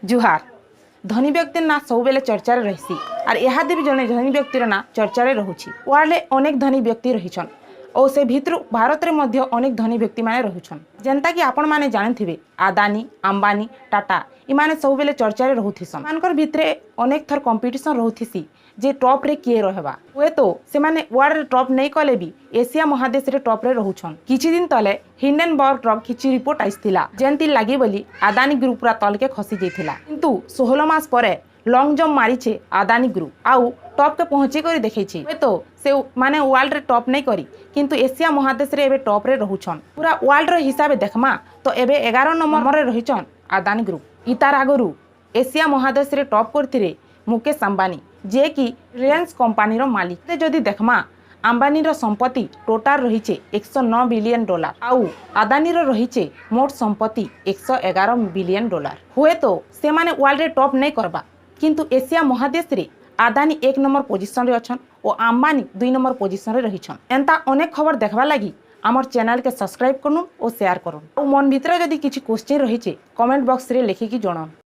जुहार धनी व्यक्ति ना सब बेले चर्चार रही और इहादे भी जड़े धनी व्यक्तिर ना चर्चार रोचे। वर्ल्ड अनेक धनी व्यक्ति रहीछन और से भितर भारत में मध्य अनेक धनी व्यक्ति माने रहुछन। जेनता कि आपण माने जानथिबे आदानी अंबानी टाटा इमाने सब बेले चर्चार रोथिसन। मानकर भितरे अनेक थर कंपटीशन रोथिसी जे टॉप रे किए रहबा। हुए तो से माने वर्ल्ड टॉप नहीं कले भी एशिया महादेश रे टॉप रे रहुछन। किछि दिन तले हिंडनबर्ग ट्रक किछि रिपोर्ट आइस्तिला जेंति लागि बोली आदानी ग्रुप रा तल के खसी जैथिला, किंतु 16 मास परे लॉन्ग जंप मारिछे आदानी ग्रुप आउ टॉप के पहुंची करी देखैछि। तो से माने वर्ल्ड रे टॉप नहीं करी किंतु एशिया महादेश रे एबे टॉप रे रहुछन। पूरा वर्ल्ड रे हिसाब देखमा तो एबे 11 नंबर रे रहिछन आदानी ग्रुप। इतार आगरु एशिया महादेश रे टॉप करथिरे मुकेश अंबानी जे कि रिलायंस कंपनी रो मालिक। जदि देखमा अंबानी रो संपत्ति टोटाल रहीचे 109 बिलियन डॉलर आउ आदानी रो रहीचे मोट संपत्ति 111 बिलियन डॉलर। हुए तो से माने वर्ल्ड रे टॉप नहीं करबा किंतु एशिया महादेश रे आदानी 1 नंबर पोजिशन रे अछन और अंबानी 2 नंबर पोजिशन रे रहीछन। एंता अनेक खबर देखबा लागि आमर चैनल के सब्सक्राइब करूँ और शेयर करूँ। मन भीतर जदि किछि क्वेश्चन रहीचे कमेंट बॉक्स रे लिखिकी जणाओ।